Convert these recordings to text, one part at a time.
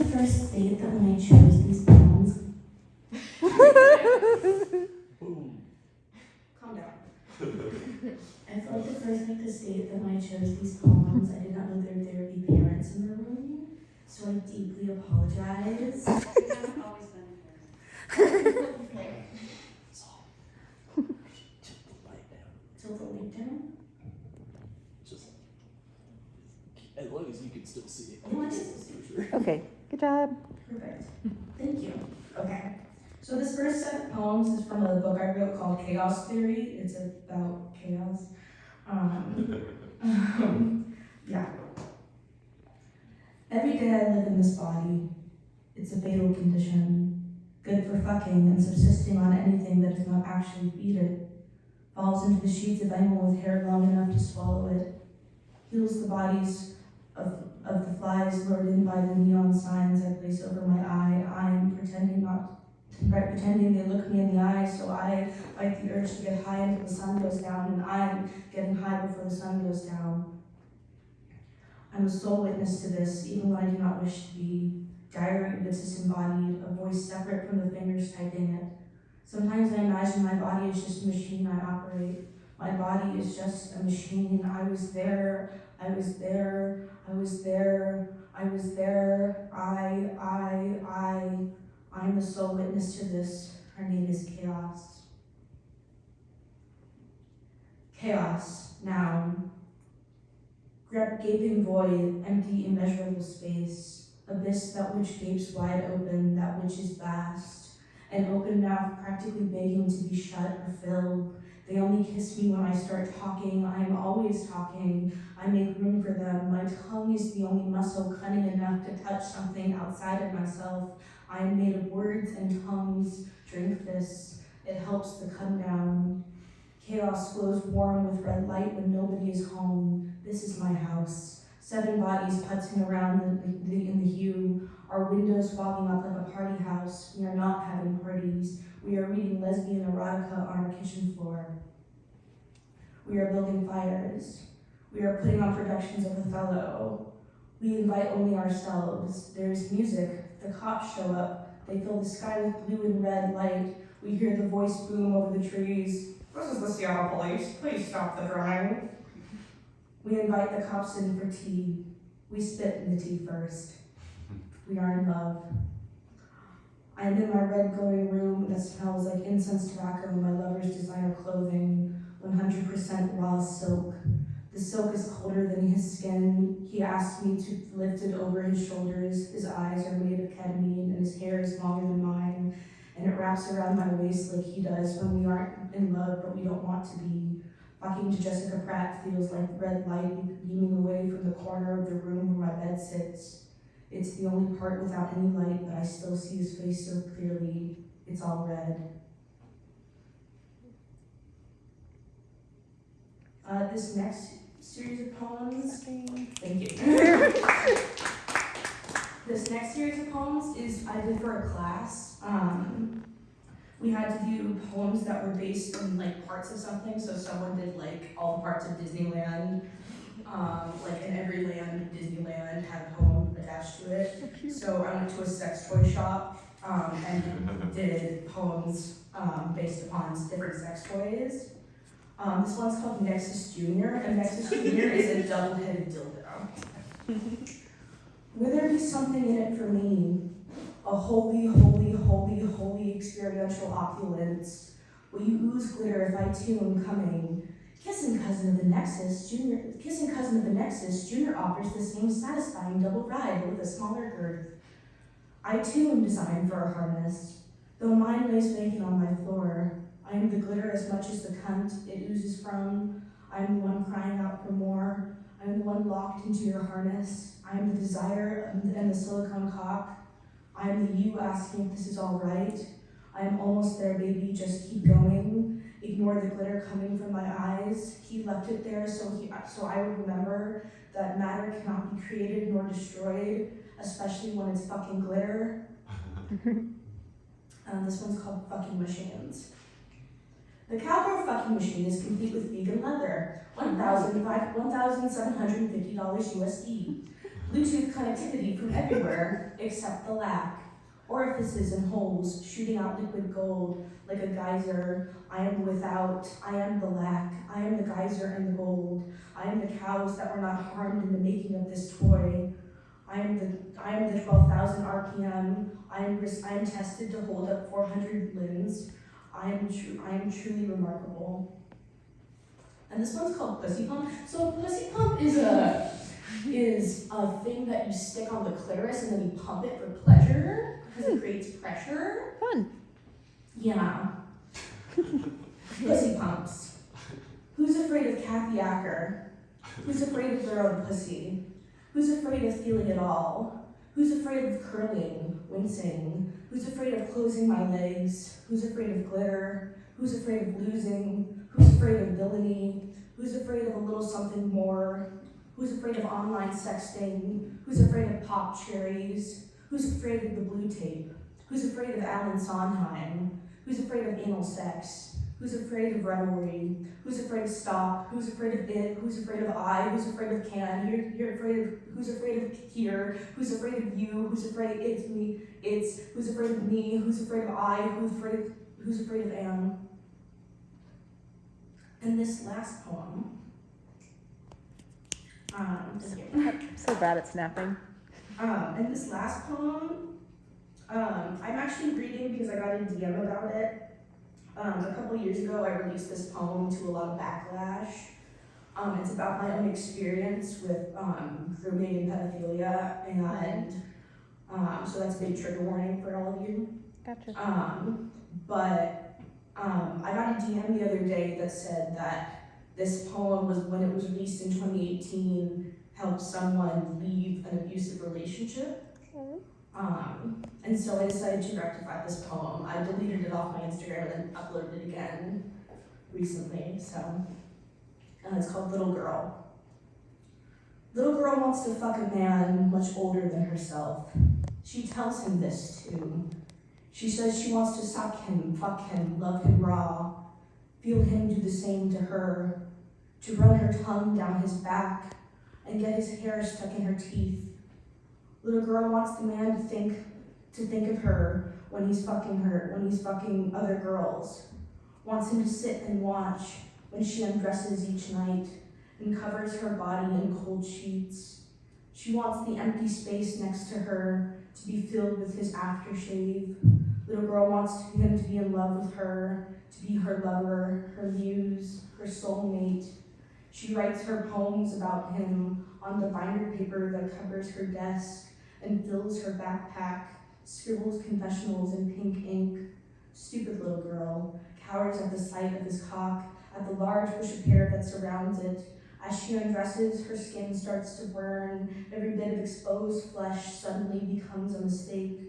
the first date that when I chose these poems. Calm down. I felt like the first night this date that when I chose these poems, I did not know there would be parents in the room, so I deeply apologize. We haven't always been here. Tilt the light down. Just as long as you can still see it. Oh, I can still see for sure. Okay, good job. Perfect. Thank you. Okay. So this first set of poems is from a book I wrote called Chaos Theory. It's about chaos. Yeah. Every day I live in this body. It's a fatal condition, good for fucking and subsisting on anything that does not actually feed it. Falls into the sheets of anyone with hair long enough to swallow it. Heals the bodies of the flies lured in by the neon signs I place over my eye. I'm pretending they look me in the eye, so I fight the urge to get high until the sun goes down, and I'm getting high before the sun goes down. I'm a sole witness to this, even when I do not wish to be. Diary that's disembodied, a voice separate from the fingers typing it. Sometimes I imagine my body is just a machine I operate. My body is just a machine. I was there, I was there, I was there, I was there. I'm the sole witness to this. Her name is Chaos. Chaos, noun. Gaping void, empty, immeasurable space. Abyss, that which gapes wide open, that which is vast. An open mouth practically begging to be shut or filled. They only kiss me when I start talking. I am always talking. I make room for them. My tongue is the only muscle cunning enough to touch something outside of myself. I am made of words and tongues. Drink this. It helps the come down. Chaos glows warm with red light when nobody is home. This is my house. 7 bodies putzing around in the hue. Our windows fogging up like a party house. We are not having parties. We are reading lesbian erotica on our kitchen floor. We are building fires. We are putting on productions of Othello. We invite only ourselves. There is music. The cops show up. They fill the sky with blue and red light. We hear the voice boom over the trees. This is the Seattle police. Please stop the drumming. We invite the cops in for tea. We spit in the tea first. We are in love. I am in my red glowing room that smells like incense, tobacco, and my lover's designer clothing, 100% raw silk. The silk is colder than his skin. He asked me to lift it over his shoulders. His eyes are made of ketamine, and his hair is longer than mine, and it wraps around my waist like he does when we aren't in love, but we don't want to be. Talking to Jessica Pratt feels like red light beaming away from the corner of the room where my bed sits. It's the only part without any light, but I still see his face so clearly. It's all red. This next series of poems, thank you. This next series of poems is I did for a class. We had to do poems that were based on like parts of something. So someone did like all the parts of Disneyland. Like in every land, Disneyland had a poem attached to it. So I went to a sex toy shop and did poems based upon different sex toys. This one's called Nexus Junior, and Nexus Junior is a double-headed dildo. Will there be something in it for me? A holy, holy, holy, holy experiential opulence. Will you ooze glitter if I too am coming? Kissing cousin of the Nexus, Junior offers the same satisfying double ride, but with a smaller girth. I too am designed for a harness, though mine lays vacant on my floor. I am the glitter as much as the cunt it oozes from. I am the one crying out for more. I am the one locked into your harness. I am the desire and the silicone cock. I am the you asking if this is all right. I am almost there, baby, just keep going. Ignore the glitter coming from my eyes. He left it there so I would remember that matter cannot be created nor destroyed, especially when it's fucking glitter. This one's called Fucking Machines. The Cowgirl Fucking Machine is complete with vegan leather, $1,750 USD. Bluetooth connectivity from everywhere except the lack. Orifices and holes shooting out liquid gold like a geyser. I am the without, I am the lack, I am the geyser and the gold. I am the cows that were not harmed in the making of this toy. I am the 12,000 RPM. I am tested to hold up 400 limbs. I am truly remarkable. And this one's called Pussy Pump. So a pussy pump is a thing that you stick on the clitoris and then you pump it for pleasure because it creates pressure. Fun. Yeah. Pussy pumps. Who's afraid of Kathy Acker? Who's afraid of their own pussy? Who's afraid of feeling it all? Who's afraid of curling, wincing? Who's afraid of closing my legs? Who's afraid of glitter? Who's afraid of losing? Who's afraid of villainy? Who's afraid of a little something more? Who's afraid of online sexting? Who's afraid of pop cherries? Who's afraid of the blue tape? Who's afraid of Alan Sondheim? Who's afraid of anal sex? Who's afraid of revelry? Who's afraid of stop? Who's afraid of it? Who's afraid of I? Who's afraid of can? You're afraid of, who's afraid of here? Who's afraid of you? Who's afraid it's me? It's, who's afraid of me? Who's afraid of I? Who's afraid of Anne? And this last poem, I'm so bad at snapping. and this last poem, I'm actually reading because I got a DM about it. A couple years ago, I released this poem to a lot of backlash. It's about my own experience with grooming and pedophilia, and so that's a big trigger warning for all of you. Gotcha. But I got a DM the other day that said that this poem was, when it was released in 2018, helped someone leave an abusive relationship. And so I decided to rectify this poem. I deleted it off my Instagram and uploaded it again recently, so it's called Little Girl. Little girl wants to fuck a man much older than herself. She tells him this too. She says she wants to suck him, fuck him, love him raw, feel him do the same to her, to run her tongue down his back and get his hair stuck in her teeth. Little girl wants the man to think of her when he's fucking other girls. Wants him to sit and watch when she undresses each night and covers her body in cold sheets. She wants the empty space next to her to be filled with his aftershave. Little girl wants him to be in love with her, to be her lover, her muse, her soulmate. She writes her poems about him on the binder paper that covers her desk and fills her backpack, scribbles confessionals in pink ink. Stupid little girl, cowers at the sight of his cock, at the large bush of hair that surrounds it. As she undresses, her skin starts to burn. Every bit of exposed flesh suddenly becomes a mistake.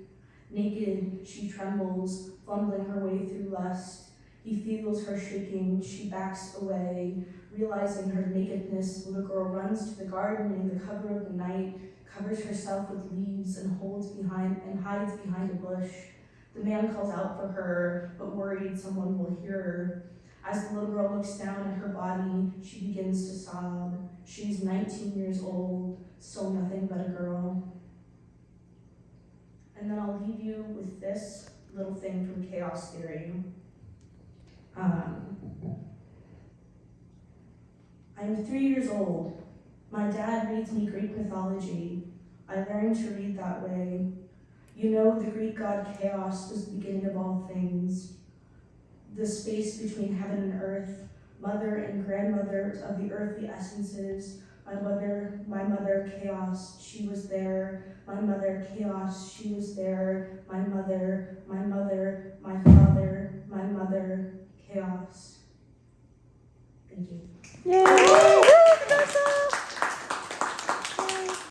Naked, she trembles, fumbling her way through lust. He feels her shaking, she backs away. Realizing her nakedness, little girl runs to the garden in the cover of the night, covers herself with leaves and hides behind a bush. The man calls out for her, but worried someone will hear her. As the little girl looks down at her body, she begins to sob. She's 19 years old, still nothing but a girl. And then I'll leave you with this little thing from Chaos Theory. I am 3 years old. My dad reads me Greek mythology. I learned to read that way. You know, the Greek god Chaos was the beginning of all things. The space between heaven and earth, mother and grandmother of the earthly essences. My mother, Chaos, she was there. My mother, Chaos, she was there. My mother, my father, my mother,